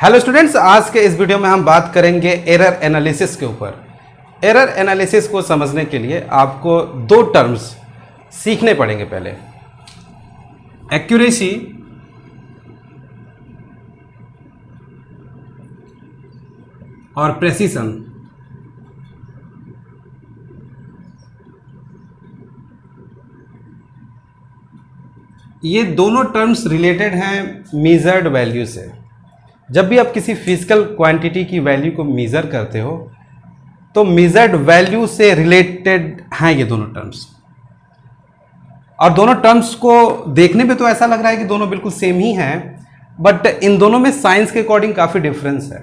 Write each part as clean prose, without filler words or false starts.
Hello students, आज के इस वीडियो में हम बात करेंगे एरर एनालिसिस के ऊपर। एरर एनालिसिस को समझने के लिए आपको दो टर्म्स सीखने पड़ेंगे। पहले एक्यूरेसी और प्रेसिशन। ये दोनों टर्म्स रिलेटेड हैं मेजर्ड वैल्यू से। जब भी आप किसी फिजिकल क्वांटिटी की वैल्यू को मेज़र करते हो तो मेजर्ड वैल्यू से रिलेटेड हैं ये दोनों टर्म्स। और दोनों टर्म्स को देखने पे तो ऐसा लग रहा है कि दोनों बिल्कुल सेम ही हैं, बट इन दोनों में साइंस के अकॉर्डिंग काफ़ी डिफरेंस है।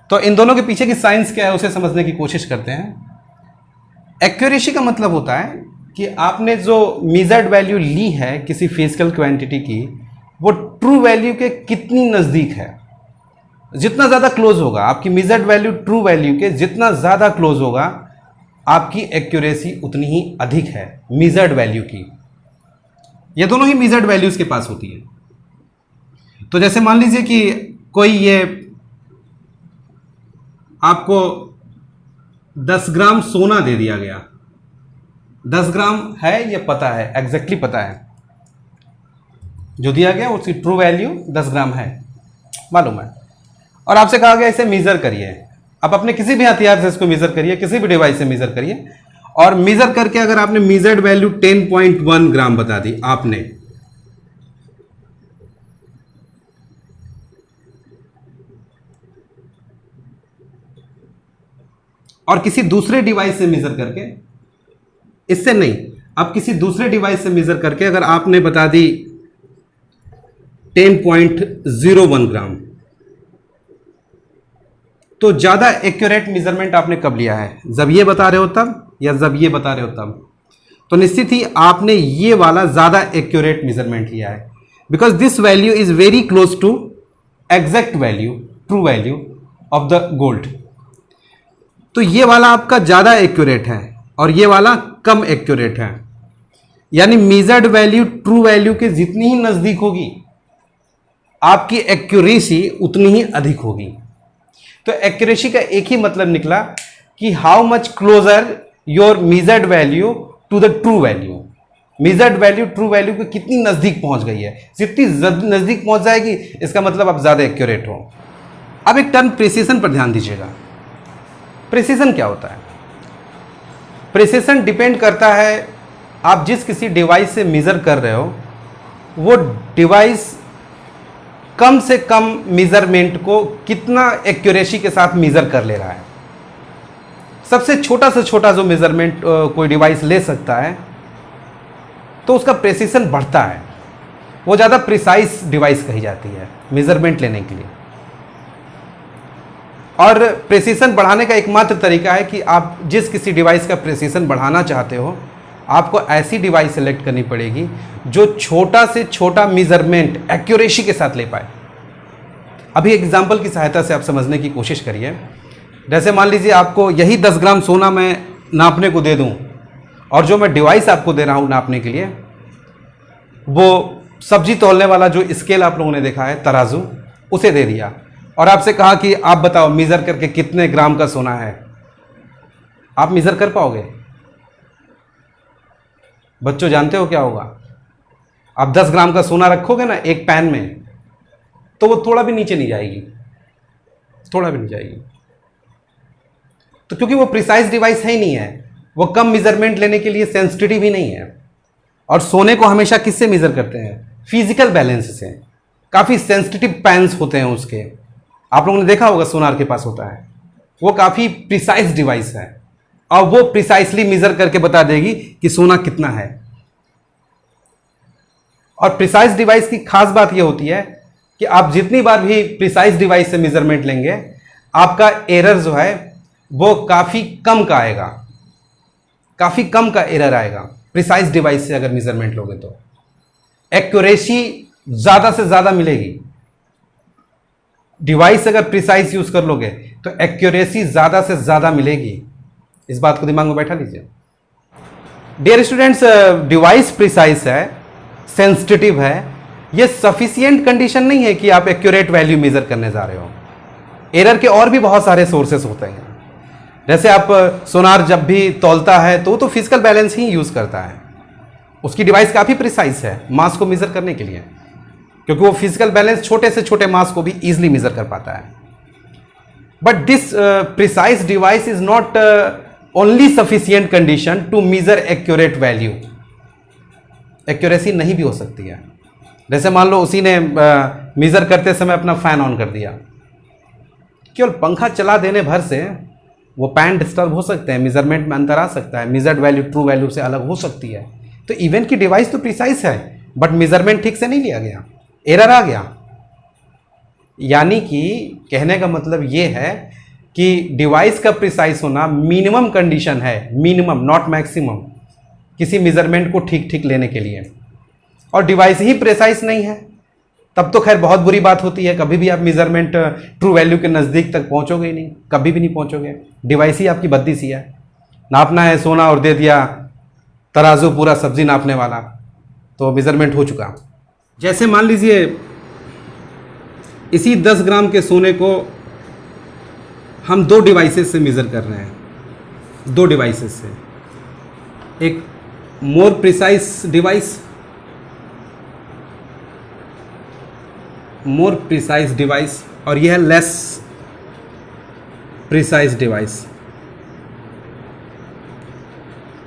तो इन दोनों के पीछे की साइंस क्या है उसे समझने की कोशिश करते हैं। एक्यूरेसी का मतलब होता है कि आपने जो मेजर्ड वैल्यू ली है किसी फिजिकल क्वांटिटी की, वो ट्रू वैल्यू के कितनी नज़दीक है। जितना ज़्यादा क्लोज होगा आपकी मेजर्ड वैल्यू ट्रू वैल्यू के, जितना ज़्यादा क्लोज होगा आपकी एक्यूरेसी उतनी ही अधिक है मेजर्ड वैल्यू की। ये दोनों ही मेजर्ड वैल्यूज़ के पास होती है। तो जैसे मान लीजिए कि कोई ये आपको 10 ग्राम सोना दे दिया गया। 10 ग्राम है, ये पता है, एग्जैक्टली पता है जो दिया गया उसकी ट्रू वैल्यू 10 ग्राम है, मालूम है। और आपसे कहा गया इसे मेज़र करिए। आप अपने किसी भी हथियार से इसको मेज़र करिए, किसी भी डिवाइस से मेज़र करिए, और मेज़र करके अगर आपने मेजर्ड वैल्यू 10.1 ग्राम बता दी आपने, और किसी दूसरे डिवाइस से मेज़र करके, इससे नहीं, आप किसी दूसरे डिवाइस से मेज़र करके अगर आपने बता दी 10.01 ग्राम, तो ज़्यादा एक्यूरेट मेजरमेंट आपने कब लिया है? जब ये बता रहे हो तब, या जब ये बता रहे हो तब? तो निश्चित ही आपने ये वाला ज़्यादा एक्यूरेट मेजरमेंट लिया है, because this value is very close to exact value, true value of the gold. तो ये वाला आपका ज़्यादा एक्यूरेट है और ये वाला कम एक्यूरेट है। यानी मेजर्ड वैल्यू ट्रू वैल्यू के जितनी ही नज़दीक होगी आपकी एक्यूरेसी उतनी ही अधिक होगी। तो एक्यूरेसी का एक ही मतलब निकला कि how much closer your measured value to the true value. Measured value true value के कितनी नज़दीक पहुंच गई है। जितनी नज़दीक पहुंच जाएगी इसका मतलब आप ज़्यादा एक्यूरेट हो। अब एक टर्म प्रिसिशन पर ध्यान दीजिएगा। प्रिसिशन क्या होता है? प्रिसिशन डिपेंड करता है आप जिस किसी डिवाइस से मेज़र कर रहे हो वो डिवाइस कम से कम मेजरमेंट को कितना एक्यूरेसी के साथ मेजर कर ले रहा है। सबसे छोटा से छोटा जो मेजरमेंट कोई डिवाइस ले सकता है तो उसका प्रिसिशन बढ़ता है, वो ज़्यादा प्रिसाइज डिवाइस कही जाती है मेजरमेंट लेने के लिए। और प्रिसिशन बढ़ाने का एकमात्र तरीका है कि आप जिस किसी डिवाइस का प्रिसिशन बढ़ाना चाहते हो आपको ऐसी डिवाइस सेलेक्ट करनी पड़ेगी जो छोटा से छोटा मेजरमेंट एक्यूरेसी के साथ ले पाए। अभी एग्जांपल की सहायता से आप समझने की कोशिश करिए। जैसे मान लीजिए आपको यही 10 ग्राम सोना मैं नापने को दे दूं, और जो मैं डिवाइस आपको दे रहा हूं नापने के लिए वो सब्जी तौलने वाला जो स्केल आप लोगों ने देखा है, तराजू, उसे दे दिया और आपसे कहा कि आप बताओ मेज़र करके कितने ग्राम का सोना है। आप मेज़र कर पाओगे? बच्चों जानते हो क्या होगा? आप 10 ग्राम का सोना रखोगे ना एक पैन में तो वो थोड़ा भी नीचे नहीं जाएगी, थोड़ा भी नहीं जाएगी। तो क्योंकि वो प्रिसाइज डिवाइस है ही नहीं है, वो कम मेजरमेंट लेने के लिए सेंसिटिव ही नहीं है। और सोने को हमेशा किससे मेजर करते हैं? फिजिकल बैलेंस से। काफ़ी सेंसिटिव पैन्स होते हैं उसके, आप लोगों ने देखा होगा सोनार के पास होता है। वो काफ़ी प्रिसाइज डिवाइस है और वो प्रिसाइसली मेजर करके बता देगी कि सोना कितना है। और प्रिसाइज डिवाइस की खास बात यह होती है कि आप जितनी बार भी प्रिसाइज डिवाइस से मेजरमेंट लेंगे आपका एरर जो है वो काफ़ी कम का आएगा, काफ़ी कम का एरर आएगा। प्रिसाइज डिवाइस से अगर मेजरमेंट लोगे तो एक्यूरेसी ज़्यादा से ज़्यादा मिलेगी। डिवाइस अगर प्रिसाइज यूज़ कर लोगे तो एक्यूरेसी ज़्यादा से ज़्यादा मिलेगी। इस बात को दिमाग में बैठा लीजिए। डियर स्टूडेंट्स, डिवाइस प्रिसाइज है, सेंसिटिव है, ये सफिशियंट कंडीशन नहीं है कि आप एक्यूरेट वैल्यू मेजर करने जा रहे हो। एरर के और भी बहुत सारे सोर्सेस होते हैं। जैसे आप सोनार जब भी तौलता है तो फिजिकल बैलेंस ही यूज करता है। उसकी डिवाइस काफी प्रिसाइज है मास को मेजर करने के लिए, क्योंकि वो फिजिकल बैलेंस छोटे से छोटे मास को भी इजीली मेजर कर पाता है। But this precise device is not only sufficient condition to measure accurate value. Accuracy नहीं भी हो सकती है। जैसे मान लो उसी ने मेजर करते समय अपना फैन ऑन कर दिया, केवल पंखा चला देने भर से वो पैन डिस्टर्ब हो सकते हैं, मेजरमेंट में अंतर आ सकता है, मेजर्ड वैल्यू ट्रू वैल्यू से अलग हो सकती है। तो इवन की डिवाइस तो प्रिसाइज है बट मेजरमेंट ठीक से नहीं लिया गया, एरर आ गया। यानी कि कहने का मतलब ये है कि डिवाइस का प्रिसाइज होना मिनिमम कंडीशन है, मिनिमम नॉट मैक्सिमम, किसी मेजरमेंट को ठीक ठीक लेने के लिए। और डिवाइस ही प्रिसाइज नहीं है तब तो खैर बहुत बुरी बात होती है। कभी भी आप मेजरमेंट ट्रू वैल्यू के नज़दीक तक पहुंचोगे ही नहीं, कभी भी नहीं पहुंचोगे। डिवाइस ही आपकी बद्दी सी है। नापना है सोना और दे दिया तराजू पूरा सब्जी नापने वाला, तो मेजरमेंट हो चुका। जैसे मान लीजिए इसी 10 ग्राम के सोने को हम 2 डिवाइसेस से मेज़र कर रहे हैं, 2 डिवाइसेस से। एक मोर प्रिसाइज डिवाइस और यह है लेस प्रिसाइज डिवाइस।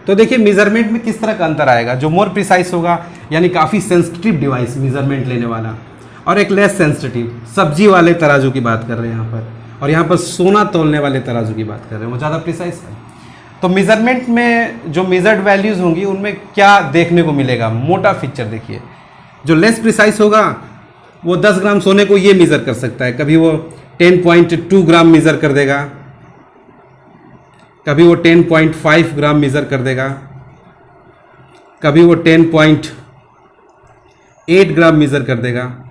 तो देखिए मेजरमेंट में किस तरह का अंतर आएगा। जो मोर प्रिसाइज होगा यानी काफ़ी सेंसिटिव डिवाइस मेजरमेंट लेने वाला, और एक लेस सेंसिटिव, सब्जी वाले तराजू की बात कर रहे हैं यहाँ पर, और यहाँ पर सोना तोलने वाले तराजू की बात कर रहे हैं, वो ज़्यादा प्रिसाइज है। तो मेजरमेंट में जो मेजर्ड वैल्यूज़ होंगी उनमें क्या देखने को मिलेगा, मोटा पिक्चर देखिए। जो लेस प्रिसाइज होगा वो 10 ग्राम सोने को ये मेज़र कर सकता है, कभी वो 10.2 ग्राम मेज़र कर देगा, कभी वो 10.5 ग्राम मेज़र कर देगा, कभी वो 10.8 ग्राम मेज़र कर देगा।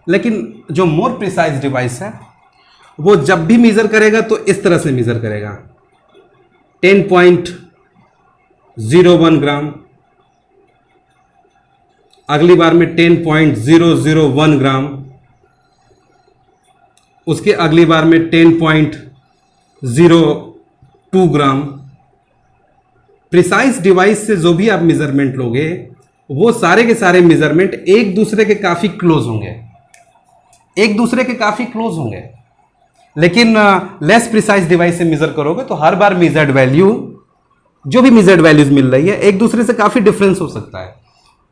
लेकिन जो मोर प्रिसाइज डिवाइस है वो जब भी मेज़र करेगा तो इस तरह से मेज़र करेगा, 10.01 ग्राम, अगली बार में 10.001 ग्राम, उसके अगली बार में 10.02 ग्राम। प्रिसाइज डिवाइस से जो भी आप मेजरमेंट लोगे वो सारे के सारे मेजरमेंट एक दूसरे के काफ़ी क्लोज होंगे, लेकिन लेस प्रिसाइज डिवाइस से मेजर करोगे तो हर बार मेजर्ड वैल्यू, जो भी मेजर्ड वैल्यूज मिल रही है, एक दूसरे से काफ़ी डिफरेंस हो सकता है।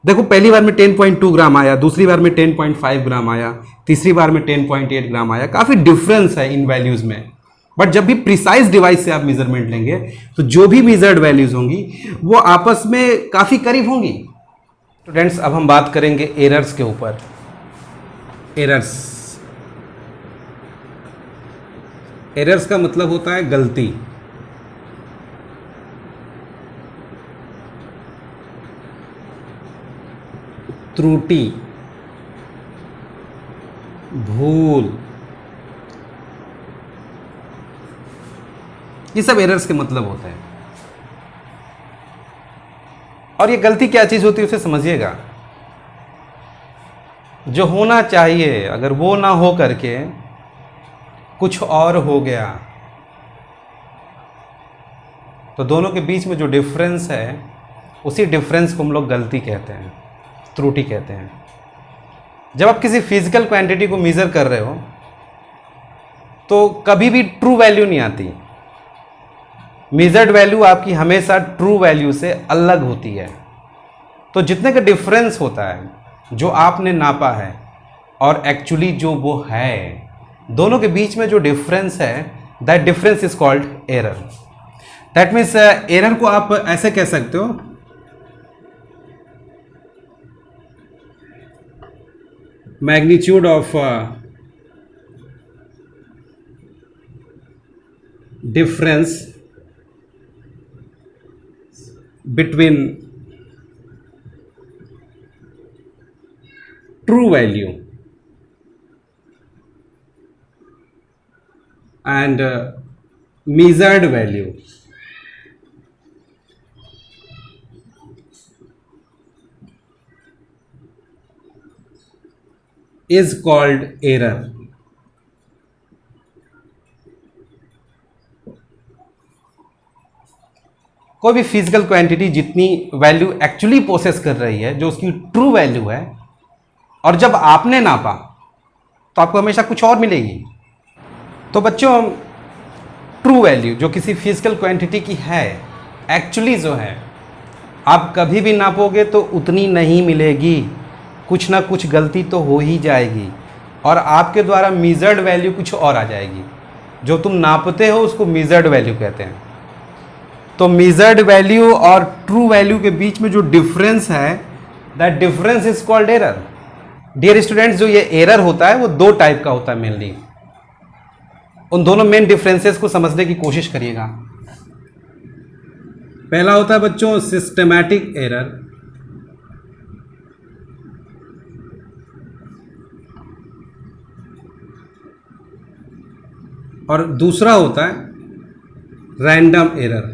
देखो पहली बार में 10.2 ग्राम आया, दूसरी बार में 10.5 ग्राम आया, तीसरी बार में 10.8 ग्राम आया, काफ़ी डिफरेंस है इन वैल्यूज़ में। बट जब भी प्रिसाइज डिवाइस से आप मेजरमेंट लेंगे तो जो भी मेजर्ड वैल्यूज़ होंगी वो आपस में काफ़ी करीब होंगी। स्टूडेंट्स अब हम बात करेंगे एरर्स के ऊपर। एरर्स का मतलब होता है गलती। त्रुटि, भूल, ये सब एरर्स के मतलब होते हैं। और ये गलती क्या चीज होती है उसे समझिएगा। जो होना चाहिए अगर वो ना हो करके कुछ और हो गया तो दोनों के बीच में जो डिफरेंस है उसी डिफरेंस को हम लोग गलती कहते हैं, त्रुटि कहते हैं। जब आप किसी फिजिकल क्वांटिटी को मेजर कर रहे हो तो कभी भी ट्रू वैल्यू नहीं आती। मेजर्ड वैल्यू आपकी हमेशा ट्रू वैल्यू से अलग होती है। तो जितने का डिफरेंस होता है जो आपने नापा है और एक्चुअली जो वो है, दोनों के बीच में जो डिफरेंस है, that difference is called error. That means error को आप ऐसे कह सकते हो, magnitude of difference between true value and measured value. Is called error. कोई भी फिजिकल क्वांटिटी जितनी वैल्यू एक्चुअली प्रोसेस कर रही है, जो उसकी ट्रू वैल्यू है, और जब आपने नापा तो आपको हमेशा कुछ और मिलेगी। तो बच्चों, ट्रू वैल्यू जो किसी फिजिकल क्वांटिटी की है, एक्चुअली जो है, आप कभी भी नापोगे तो उतनी नहीं मिलेगी, कुछ ना कुछ गलती तो हो ही जाएगी, और आपके द्वारा मीजर्ड वैल्यू कुछ और आ जाएगी। जो तुम नापते हो उसको मीजर्ड वैल्यू कहते हैं। तो मीजर्ड वैल्यू और ट्रू वैल्यू के बीच में जो डिफरेंस है, that difference is called error. Dear students, जो ये एरर होता है वो दो टाइप का होता है मेनली। उन दोनों मेन डिफरेंसेस को समझने की कोशिश करिएगा। पहला होता है बच्चों सिस्टमैटिक एरर, और दूसरा होता है रैंडम एरर।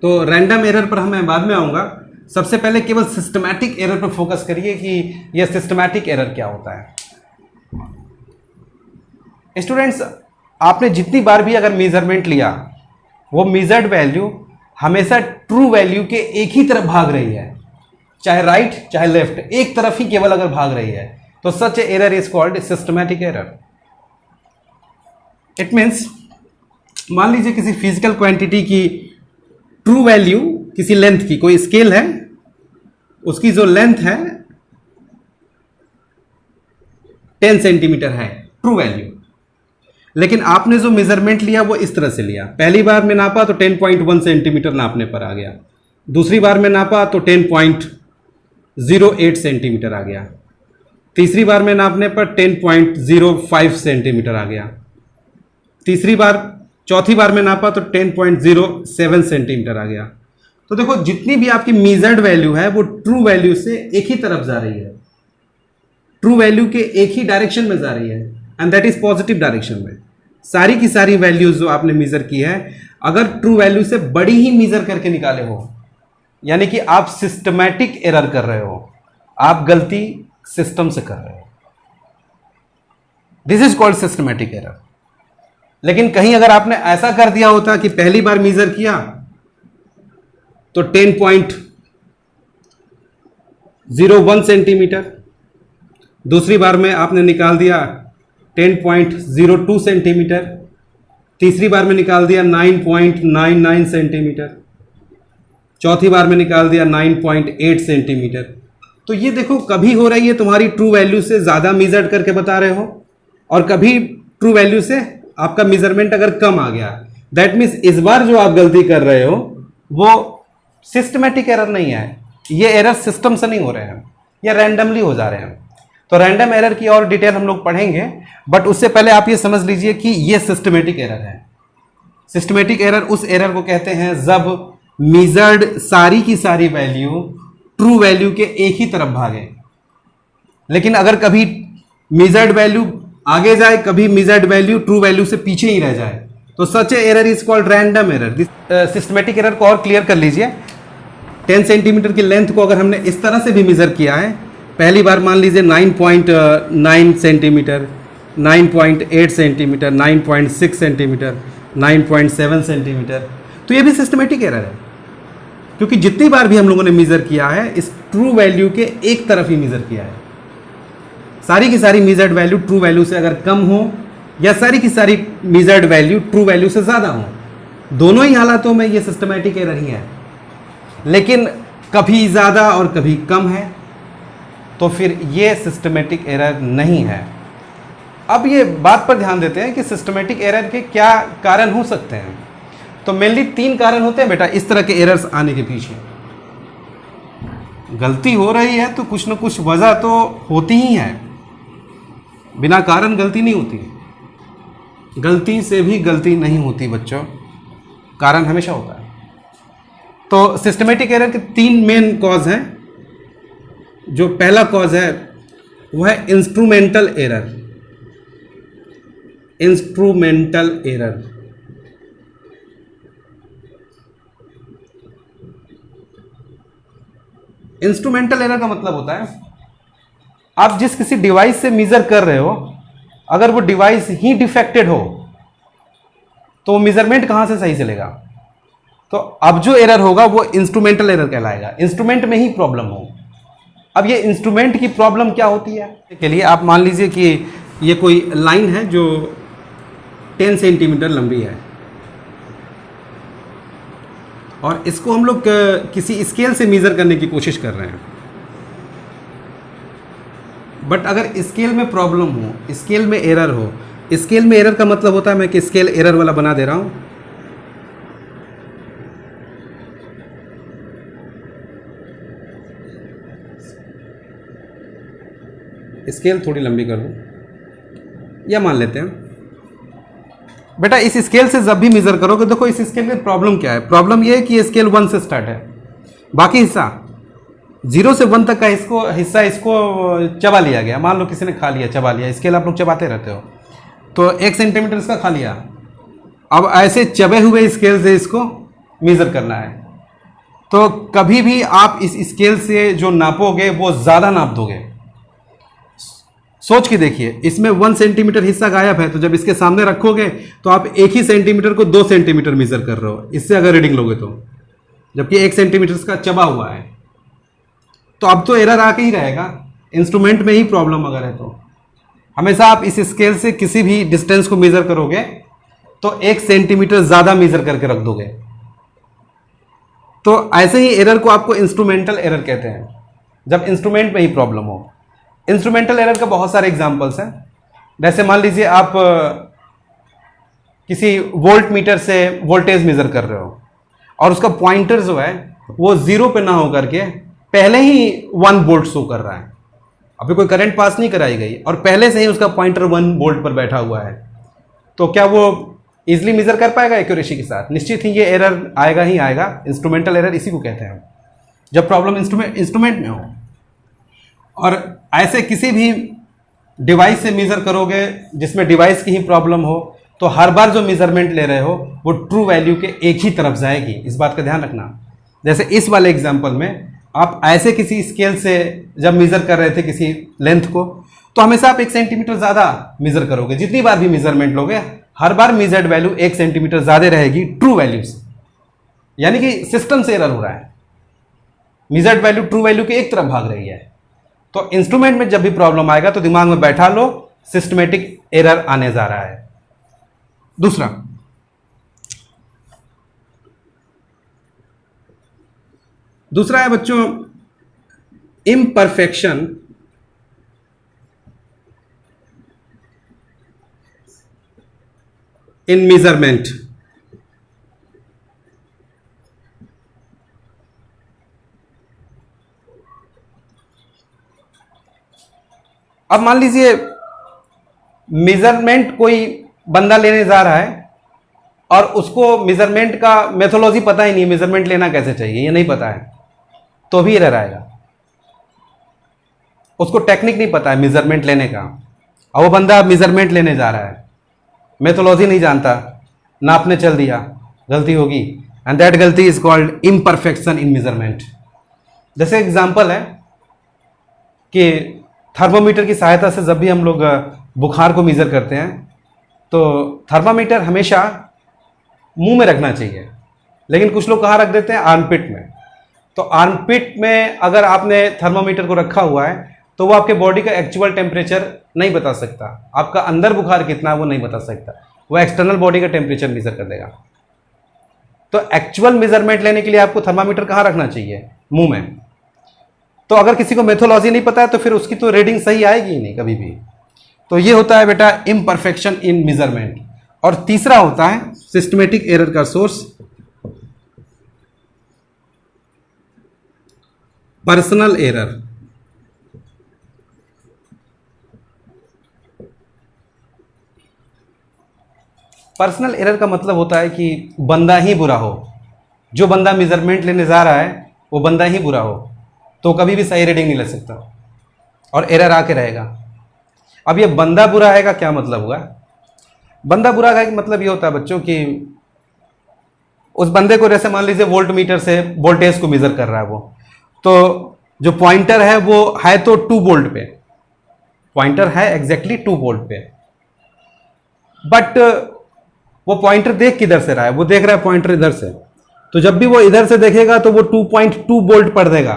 तो रैंडम एरर पर मैं बाद में आऊंगा। सबसे पहले केवल सिस्टमैटिक एरर पर फोकस करिए कि यह सिस्टमैटिक एरर क्या होता है। स्टूडेंट्स, आपने जितनी बार भी अगर मेजरमेंट लिया, वो मेजर्ड वैल्यू हमेशा ट्रू वैल्यू के एक ही तरफ भाग रही है, चाहे राइट चाहे लेफ्ट, एक तरफ ही केवल अगर भाग रही है, तो such error is called systematic error. It means, मान लीजिए किसी फिजिकल क्वांटिटी की ट्रू वैल्यू, किसी लेंथ की, कोई स्केल है, उसकी जो लेंथ है 10 सेंटीमीटर है ट्रू वैल्यू, लेकिन आपने जो मेजरमेंट लिया वो इस तरह से लिया। पहली बार में नापा तो 10.1 सेंटीमीटर नापने पर आ गया, दूसरी बार में नापा तो 10.08 सेंटीमीटर आ गया, तीसरी बार में नापने पर 10.05 सेंटीमीटर आ गया, चौथी बार में नापा तो 10.07 सेंटीमीटर आ गया। तो देखो, जितनी भी आपकी मेजर्ड वैल्यू है वो ट्रू वैल्यू से एक ही तरफ जा रही है, ट्रू वैल्यू के एक ही डायरेक्शन में जा रही है, and that is positive direction में। सारी की सारी वैल्यूज जो आपने मेजर की है, अगर ट्रू वैल्यू से बड़ी ही मेजर करके निकाले हो, यानी कि आप सिस्टमैटिक एरर कर रहे हो, आप गलती सिस्टम से कर रहे हो, this is called systematic error. लेकिन कहीं अगर आपने ऐसा कर दिया होता कि पहली बार मेजर किया तो 10.01 सेंटीमीटर, दूसरी बार में आपने निकाल दिया 10.02 सेंटीमीटर, तीसरी बार में निकाल दिया 9.99 सेंटीमीटर, चौथी बार में निकाल दिया 9.8 सेंटीमीटर, तो ये देखो, कभी हो रही है तुम्हारी ट्रू वैल्यू से ज़्यादा मेजर करके बता रहे हो, और कभी ट्रू वैल्यू से आपका मेजरमेंट अगर कम आ गया। दैट मीन्स इस बार जो आप गलती कर रहे हो वो सिस्टमैटिक एरर नहीं है, ये एरर सिस्टम से नहीं हो रहे हैं, या रैंडमली हो जा रहे हैं। तो रैंडम एरर की और डिटेल हम लोग पढ़ेंगे, बट उससे पहले आप ये समझ लीजिए कि ये सिस्टमैटिक एरर है। सिस्टमैटिक एरर उस एरर को कहते हैं जब मेजर्ड सारी की सारी वैल्यू ट्रू वैल्यू के एक ही तरफ भागे, लेकिन अगर कभी मेजर्ड वैल्यू आगे जाए, कभी मेजर्ड वैल्यू ट्रू वैल्यू से पीछे ही रह जाए, तो such error is called random error. Systematic error को और क्लियर कर लीजिए। 10 सेंटीमीटर की लेंथ को अगर हमने इस तरह से भी मेजर किया है, पहली बार मान लीजिए 9.9 सेंटीमीटर, 9.8 सेंटीमीटर, 9.6 सेंटीमीटर, 9.7 सेंटीमीटर, तो ये भी सिस्टमैटिक एरर है, क्योंकि जितनी बार भी हम लोगों ने मेजर किया है, इस ट्रू वैल्यू के एक तरफ ही मेजर किया है। सारी की सारी मेजर्ड वैल्यू ट्रू वैल्यू से अगर कम हो, या सारी की सारी मेजर्ड वैल्यू ट्रू वैल्यू से ज़्यादा हो, दोनों ही हालातों में ये सिस्टमैटिक एरर ही है। लेकिन कभी ज़्यादा और कभी कम है, तो फिर ये सिस्टमैटिक एरर नहीं है। अब ये बात पर ध्यान देते हैं कि सिस्टमैटिक एरर के क्या कारण हो सकते हैं। तो मेनली 3 कारण होते हैं बेटा इस तरह के एरर्स आने के पीछे। गलती हो रही है तो कुछ ना कुछ वजह तो होती ही है, बिना कारण गलती नहीं होती, गलती से भी गलती नहीं होती बच्चों, कारण हमेशा होता है। तो सिस्टमैटिक एरर के 3 मेन कॉज हैं। जो पहला कॉज है वो है instrumental error. Instrumental error, instrumental error का मतलब होता है आप जिस किसी डिवाइस से मेजर कर रहे हो, अगर वो डिवाइस ही डिफेक्टेड हो तो मेजरमेंट कहां से सही चलेगा। तो अब जो एरर होगा वो इंस्ट्रूमेंटल एरर कहलाएगा, इंस्ट्रूमेंट में ही प्रॉब्लम हो। अब ये इंस्ट्रूमेंट की प्रॉब्लम क्या होती है, के लिए आप मान लीजिए कि ये कोई लाइन है जो 10 सेंटीमीटर लंबी है और इसको हम लोग किसी स्केल से मेजर करने की कोशिश कर रहे हैं, बट अगर स्केल में प्रॉब्लम हो, स्केल में एरर हो, स्केल में एरर का मतलब होता है मैं कि स्केल एरर वाला बना दे रहा हूं। स्केल थोड़ी लंबी कर दूं या मान लेते हैं बेटा इस स्केल से जब भी मेजर करोगे, देखो इस स्केल में प्रॉब्लम क्या है। प्रॉब्लम ये है कि ये स्केल 1 से स्टार्ट है, बाकी हिस्सा 0 से 1 तक का हिस्सा इसको चबा लिया गया। मान लो किसी ने खा लिया, चबा लिया, स्केल आप लोग चबाते रहते हो, तो 1 सेंटीमीटर इसका खा लिया। अब ऐसे चबे हुए स्केल से इसको मेजर करना है, तो कभी भी आप इस स्केल से जो नापोगे वो ज़्यादा नाप दोगे। सोच के देखिए, इसमें 1 सेंटीमीटर हिस्सा गायब है, तो जब इसके सामने रखोगे तो आप 1 ही सेंटीमीटर को 2 सेंटीमीटर मेजर कर रहे हो इससे अगर रीडिंग लोगे तो, जबकि 1 सेंटीमीटर का चबा हुआ है। तो अब तो एरर आके ही रहेगा, इंस्ट्रूमेंट में ही प्रॉब्लम अगर है तो। हमेशा आप इस स्केल से किसी भी डिस्टेंस को मेजर करोगे तो 1 सेंटीमीटर ज़्यादा मेजर करके रख दोगे। तो ऐसे ही एरर को आपको इंस्ट्रूमेंटल एरर कहते हैं, जब इंस्ट्रूमेंट में ही प्रॉब्लम हो। इंस्ट्रूमेंटल एरर का बहुत सारे एग्जांपल्स हैं। जैसे मान लीजिए आप किसी वोल्ट मीटर से वोल्टेज मेजर कर रहे हो और उसका पॉइंटर जो है वो 0 पे ना हो करके पहले ही 1 वोल्ट शो कर रहा है। अभी कोई करंट पास नहीं कराई गई और पहले से ही उसका पॉइंटर 1 वोल्ट पर बैठा हुआ है, तो क्या वो इजिली मेजर कर पाएगा एक्यूरेसी के साथ? निश्चित ही ये एरर आएगा ही आएगा। इंस्ट्रूमेंटल एरर इसी को कहते हैं, जब प्रॉब्लम इंस्ट्रूमेंट में हो। और ऐसे किसी भी डिवाइस से मेजर करोगे जिसमें डिवाइस की ही प्रॉब्लम हो, तो हर बार जो मेजरमेंट ले रहे हो वो ट्रू वैल्यू के एक ही तरफ जाएगी, इस बात का ध्यान रखना। जैसे इस वाले एग्जांपल में आप ऐसे किसी स्केल से जब मेजर कर रहे थे किसी लेंथ को, तो हमेशा आप 1 सेंटीमीटर ज़्यादा मेजर करोगे। जितनी बार भी मेजरमेंट लोगे हर बार मेजर्ड वैल्यू 1 सेंटीमीटर ज़्यादा रहेगी ट्रू वैल्यू से, यानी कि सिस्टम से एरर हो रहा है, मेजर्ड वैल्यू ट्रू वैल्यू के एक तरफ भाग रही है। तो इंस्ट्रूमेंट में जब भी प्रॉब्लम आएगा तो दिमाग में बैठा लो सिस्टमेटिक एरर आने जा रहा है। दूसरा है बच्चों इम्परफेक्शन इन मेजरमेंट। अब मान लीजिए मेजरमेंट कोई बंदा लेने जा रहा है और उसको मेजरमेंट का मेथोलॉजी पता ही नहीं, मेजरमेंट लेना कैसे चाहिए ये नहीं पता है, तो भी एरर आएगा। उसको टेक्निक नहीं पता है मेजरमेंट लेने का, और वो बंदा मेजरमेंट लेने जा रहा है, मेथोलॉजी नहीं जानता, नापने चल दिया, गलती होगी, एंड दैट गलती is called imperfection in measurement. जैसे एग्जांपल है कि थर्मोमीटर की सहायता से जब भी हम लोग बुखार को मेजर करते हैं तो थर्मामीटर हमेशा मुंह में रखना चाहिए, लेकिन कुछ लोग कहाँ रख देते हैं? आर्मपिट में। तो आर्मपिट में अगर आपने थर्मामीटर को रखा हुआ है तो वो आपके बॉडी का एक्चुअल टेम्परेचर नहीं बता सकता, आपका अंदर बुखार कितना है वो नहीं बता सकता, वो एक्सटर्नल बॉडी का टेम्परेचर मेजर कर देगा। तो एक्चुअल मेजरमेंट लेने के लिए आपको थर्मामीटर कहाँ रखना चाहिए? मुंह में। तो अगर किसी को मेथोलॉजी नहीं पता है तो फिर उसकी तो रीडिंग सही आएगी ही नहीं कभी भी। तो ये होता है बेटा इम्परफेक्शन इन मेजरमेंट। और तीसरा होता है सिस्टमेटिक एरर का source personal error. Personal error का मतलब होता है कि बंदा ही बुरा हो, जो बंदा मेजरमेंट लेने जा रहा है वो बंदा ही बुरा हो, तो कभी भी सही रीडिंग नहीं ले सकता और एरर आके रहेगा। अब ये बंदा बुरा है का क्या मतलब हुआ? बंदा बुरा का मतलब ये होता है बच्चों कि उस बंदे को जैसे मान लीजिए वोल्ट मीटर से वोल्टेज को मेजर कर रहा है वो, तो जो पॉइंटर है वो है तो 2 वोल्ट पे, पॉइंटर है एग्जैक्टली 2 वोल्ट पे, बट वो पॉइंटर देख किधर से रहा है, वो देख रहा है पॉइंटर इधर से, तो जब भी वो इधर से देखेगा तो वो 2.2 वोल्ट पढ़ देगा।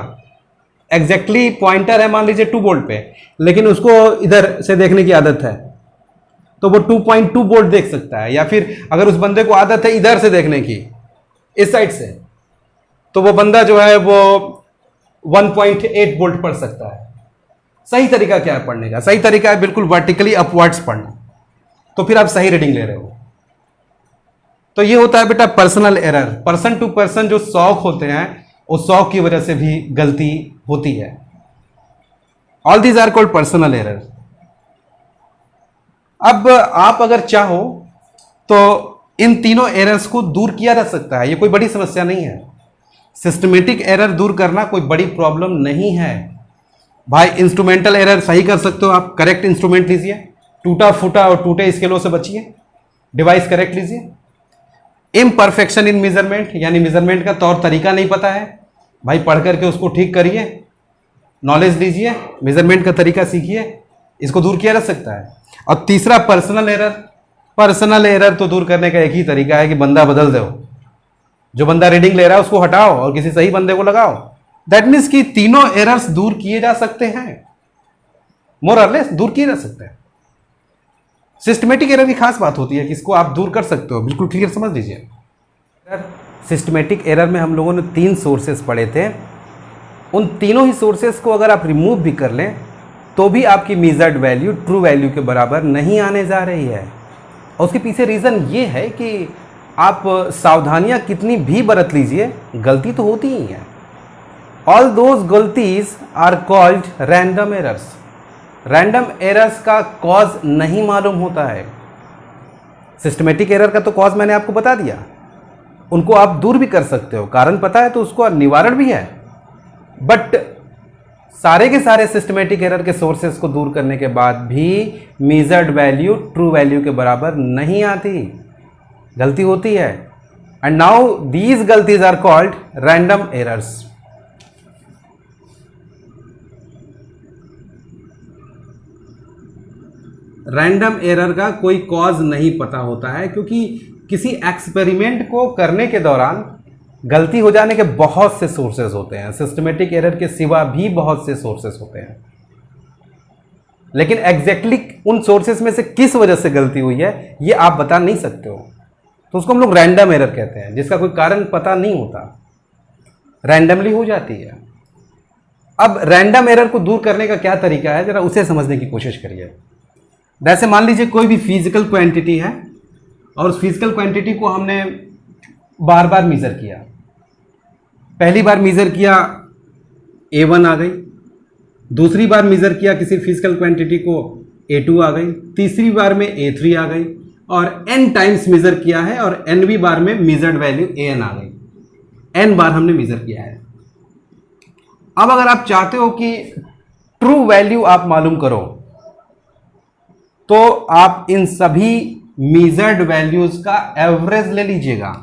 एग्जैक्टली पॉइंटर है मान लीजिए 2 वोल्ट पे, लेकिन उसको इधर से देखने की आदत है तो वो 2.2 वोल्ट देख सकता है। या फिर अगर उस बंदे को आदत है इधर से देखने की, इस साइड से, तो वो बंदा जो है वो 1.8 वोल्ट पढ़ सकता है। सही तरीका क्या है पढ़ने का? सही तरीका है बिल्कुल वर्टिकली अपवर्ड्स पढ़ना, तो फिर आप सही रीडिंग ले रहे हो। तो ये होता है बेटा personal error. Person to person जो शौक होते हैं उस शौक की वजह से भी गलती होती है। All these are called personal error. अब आप अगर चाहो तो इन तीनों एरर्स को दूर किया जा सकता है, ये कोई बड़ी समस्या नहीं है। सिस्टमेटिक एरर दूर करना कोई बड़ी प्रॉब्लम नहीं है भाई। इंस्ट्रूमेंटल एरर सही कर सकते हो आप, करेक्ट इंस्ट्रूमेंट लीजिए, टूटा फूटा और टूटे स्केलों से बचिए, डिवाइस करेक्ट लीजिए। इम्परफेक्शन इन मेजरमेंट, यानी मेजरमेंट का तौर तरीका नहीं पता है भाई, पढ़ करके उसको ठीक करिए, नॉलेज लीजिए, मेजरमेंट का तरीका सीखिए, इसको दूर किया जा सकता है। और तीसरा पर्सनल एरर। पर्सनल एरर तो दूर करने का एक ही तरीका है कि बंदा बदल दो, जो बंदा रीडिंग ले रहा है उसको हटाओ और किसी सही बंदे को लगाओ। दैट मीन्स कि तीनों एरर्स दूर किए जा सकते हैं, मोर और लेस दूर किए जा सकते हैं। सिस्टमेटिक एरर की खास बात होती है कि इसको आप दूर कर सकते हो, बिल्कुल क्लियर समझ लीजिए। सिस्टमेटिक एरर में हम लोगों ने 3 सोर्सेस पढ़े थे, उन तीनों ही सोर्सेस को अगर आप रिमूव भी कर लें तो भी आपकी मेजर्ड वैल्यू ट्रू वैल्यू के बराबर नहीं आने जा रही है। और उसके पीछे रीज़न ये है कि आप सावधानियां कितनी भी बरत लीजिए, गलती तो होती ही है। ऑल दोज गलतीज are called random errors. Random errors का कॉज नहीं मालूम होता है। सिस्टमेटिक एरर का तो कॉज मैंने आपको बता दिया, उनको आप दूर भी कर सकते हो, कारण पता है तो उसको निवारण भी है। बट सारे के सारे सिस्टमेटिक एरर के सोर्सेस को दूर करने के बाद भी मेजर्ड वैल्यू ट्रू वैल्यू के बराबर नहीं आती, गलती होती है। एंड नाउ दीज गलतीज are called random errors. Random error का कोई कॉज नहीं पता होता है, क्योंकि किसी एक्सपेरिमेंट को करने के दौरान गलती हो जाने के बहुत से सोर्सेस होते हैं। सिस्टमेटिक एरर के सिवा भी बहुत से सोर्सेस होते हैं, लेकिन एग्जैक्टली उन सोर्सेस में से किस वजह से गलती हुई है ये आप बता नहीं सकते हो, तो उसको हम लोग रैंडम एरर कहते हैं, जिसका कोई कारण पता नहीं होता, रैंडमली हो जाती है। अब रैंडम एरर को दूर करने का क्या तरीका है, जरा उसे समझने की कोशिश करिए। वैसे मान लीजिए कोई भी फिजिकल क्वांटिटी है और उस फिजिकल क्वांटिटी को हमने बार बार मेजर किया। पहली बार मेजर किया A1 आ गई, दूसरी बार मेजर किया किसी फिजिकल क्वांटिटी को A2 आ गई, तीसरी बार में A3 आ गई, और n टाइम्स मेजर किया है और nवीं बार में मेजर्ड वैल्यू AN आ गई। n बार हमने मेजर किया है। अब अगर आप चाहते हो कि ट्रू वैल्यू आप मालूम करो तो आप इन सभी मेजर्ड वैल्यूज का एवरेज ले लीजिएगा।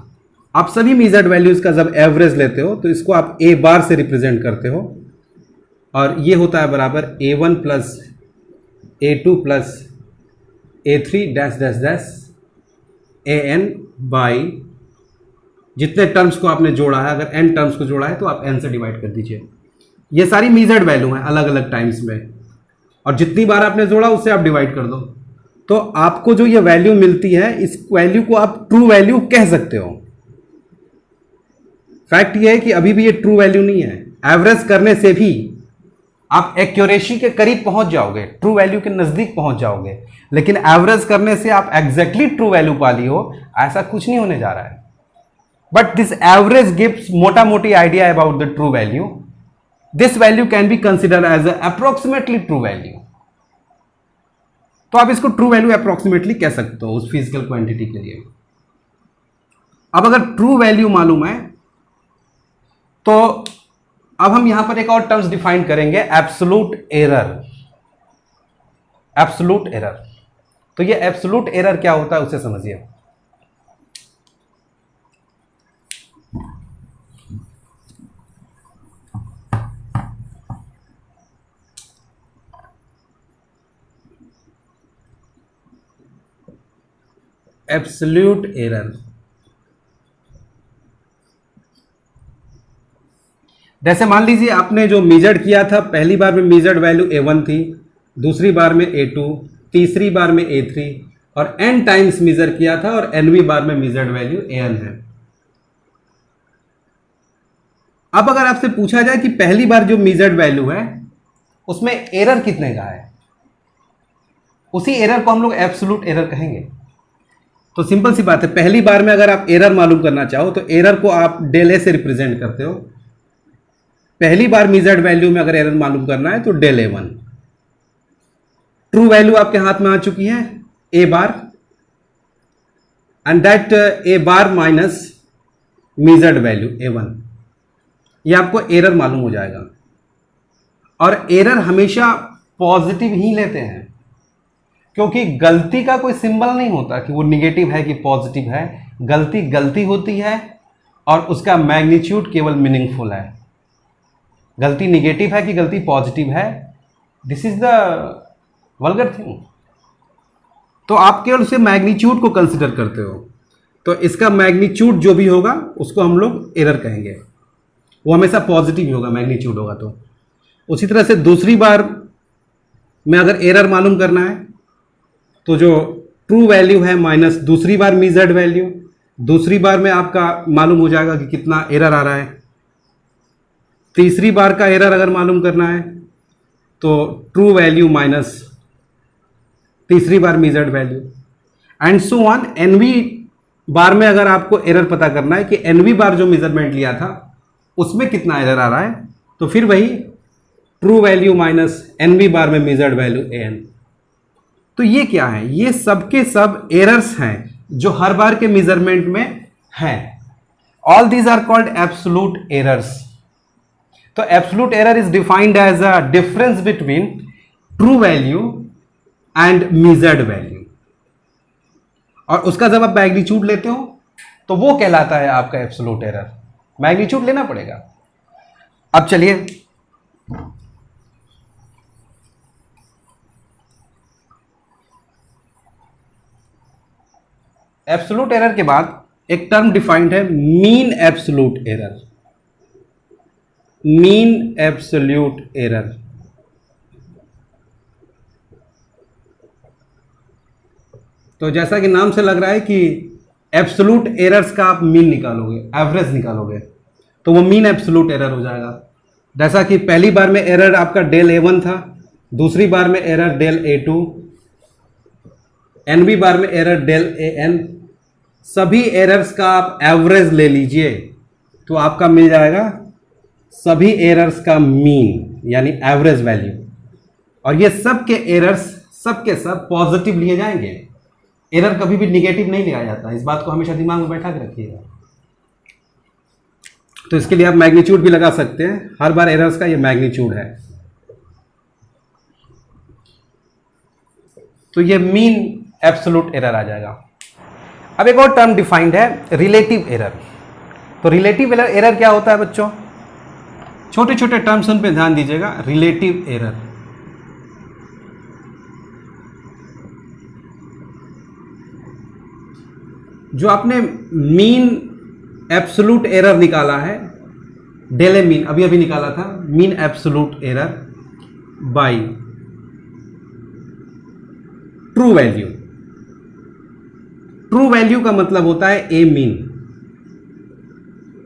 आप सभी मेजर्ड वैल्यूज का जब एवरेज लेते हो तो इसको आप A बार से रिप्रेजेंट करते हो, और ये होता है बराबर A1 plus A2 plus A3 dash dash dash AN by जितने टर्म्स को आपने जोड़ा है, अगर n टर्म्स को जोड़ा है तो आप n से डिवाइड कर दीजिए। ये सारी मेजर्ड वैल्यू हैं अलग अलग टाइम्स में, और जितनी बार आपने जोड़ा उससे आप डिवाइड कर दो, तो आपको जो ये वैल्यू मिलती है इस वैल्यू को आप ट्रू वैल्यू कह सकते हो। फैक्ट ये है कि अभी भी ये ट्रू वैल्यू नहीं है। एवरेज करने से भी आप एक्यूरेसी के करीब पहुंच जाओगे, ट्रू वैल्यू के नजदीक पहुंच जाओगे, लेकिन एवरेज करने से आप एग्जैक्टली ट्रू वैल्यू पा ली हो, ऐसा कुछ नहीं होने जा रहा है। बट दिस एवरेज गिव्स मोटा मोटी idea about the true value. This value can be considered as approximately true value. तो आप इसको ट्रू वैल्यू अप्रोक्सीमेटली कह सकते हो उस फिजिकल क्वांटिटी के लिए। अब अगर ट्रू वैल्यू मालूम है तो अब हम यहां पर एक और टर्म्स डिफाइन करेंगे, एब्सोल्यूट एरर। एब्सोल्यूट एरर, तो ये एब्सोल्यूट एरर क्या होता है उसे समझिए। Absolute error. जैसे मान लीजिए आपने जो मेजर्ड किया था, पहली बार में मेजर्ड वैल्यू A1 थी, दूसरी बार में A2, तीसरी बार में A3 और n टाइम्स मेजर किया था और nवीं बार में मेजर्ड वैल्यू AN है। अब अगर आपसे पूछा जाए कि पहली बार जो मेजर्ड वैल्यू है उसमें एरर कितने का है, उसी एरर को हम लोग एब्सोल्यूट एरर कहेंगे। तो सिंपल सी बात है, पहली बार में अगर आप एरर मालूम करना चाहो तो एरर को आप डेल ए से रिप्रेजेंट करते हो। पहली बार मेजर्ड वैल्यू में अगर एरर मालूम करना है तो डेल A1। ट्रू वैल्यू आपके हाथ में आ चुकी है A bar, and that A bar minus measured value A1, ये आपको एरर मालूम हो जाएगा। और एरर हमेशा पॉजिटिव ही लेते हैं, क्योंकि गलती का कोई सिंबल नहीं होता कि वो निगेटिव है कि पॉजिटिव है। गलती गलती होती है और उसका मैग्नीट्यूड केवल मीनिंगफुल है। गलती निगेटिव है कि गलती पॉजिटिव है, this is the vulgar thing. तो आप केवल उसे मैग्नीट्यूड को कंसिडर करते हो, तो इसका मैग्नीट्यूड जो भी होगा उसको हम लोग एरर कहेंगे, वो हमेशा पॉजिटिव ही होगा, मैग्नीट्यूड होगा। तो उसी तरह से दूसरी बार में अगर एरर मालूम करना है तो जो ट्रू वैल्यू है माइनस दूसरी बार मेजर्ड वैल्यू, दूसरी बार में आपका मालूम हो जाएगा कि कितना एरर आ रहा है। तीसरी बार का एरर अगर मालूम करना है तो ट्रू वैल्यू माइनस तीसरी बार measured value, and so on. NV bar में अगर आपको एरर पता करना है कि एनवी बार जो मेजरमेंट लिया था उसमें कितना एरर आ रहा है, तो फिर वही true value minus N V bar में मेजर्ड वैल्यू AN। तो ये क्या है, ये सब के सब एरर्स हैं जो हर बार के मेजरमेंट में हैं। All these are called absolute errors. तो absolute error is defined as a difference between true value and measured value, और उसका जब आप मैग्नीट्यूड लेते हो तो वो कहलाता है आपका एब्सोल्यूट एरर। मैग्नीट्यूड लेना पड़ेगा। अब चलिए एब्सोल्यूट एरर के बाद एक टर्म डिफाइंड है mean absolute error. Mean absolute error, तो जैसा कि नाम से लग रहा है कि एब्सोल्यूट एरर्स का आप मीन निकालोगे, एवरेज निकालोगे, तो वो मीन एब्सोल्यूट एरर हो जाएगा। जैसा कि पहली बार में एरर आपका डेल A1 था, दूसरी बार में एरर डेल A2, nवीं बार में एरर डेल AN। सभी एरर्स का आप एवरेज ले लीजिए तो आपका मिल जाएगा सभी एरर्स का मीन, यानी एवरेज वैल्यू। और ये सब के एरर्स सब के सब पॉजिटिव लिए जाएंगे। एरर कभी भी निगेटिव नहीं लिया जाता, इस बात को हमेशा दिमाग में बैठा के रखिएगा। तो इसके लिए आप मैग्नीट्यूड भी लगा सकते हैं, हर बार एरर्स का ये मैग्नीट्यूड है। तो ये मीन एब्सोल्यूट एरर आ जाएगा। अब एक और टर्म डिफाइंड है रिलेटिव एरर। तो रिलेटिव एरर क्या होता है बच्चों? छोटे छोटे टर्म्स उन पे ध्यान दीजिएगा। रिलेटिव एरर, जो आपने मीन एब्सोल्यूट एरर निकाला है, डेल मीन अभी अभी निकाला था, mean absolute error by true value. True value का मतलब होता है ए मीन,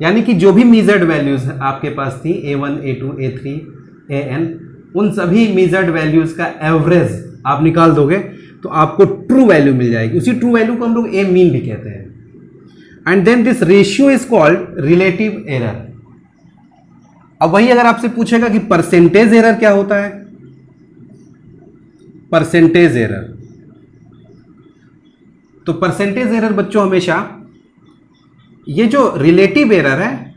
यानी कि जो भी मेजर्ड वैल्यूज आपके पास थी A1, A2, A3, AN, उन सभी मेजर्ड वैल्यूज का एवरेज आप निकाल दोगे तो आपको ट्रू वैल्यू मिल जाएगी। उसी ट्रू वैल्यू को हम लोग ए मीन भी कहते हैं। And then this ratio is called relative error. अब वही अगर आपसे पूछेगा कि परसेंटेज एरर क्या होता है, परसेंटेज एरर, तो परसेंटेज एरर बच्चों हमेशा ये जो रिलेटिव एरर है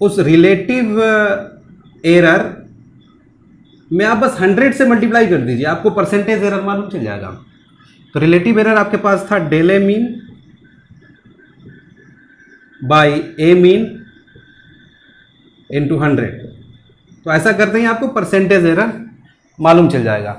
उस रिलेटिव एरर में आप बस 100 से मल्टीप्लाई कर दीजिए, आपको परसेंटेज एरर मालूम चल जाएगा। तो रिलेटिव एरर आपके पास था del a mean by a mean into 100। तो ऐसा करते ही आपको परसेंटेज एरर मालूम चल जाएगा।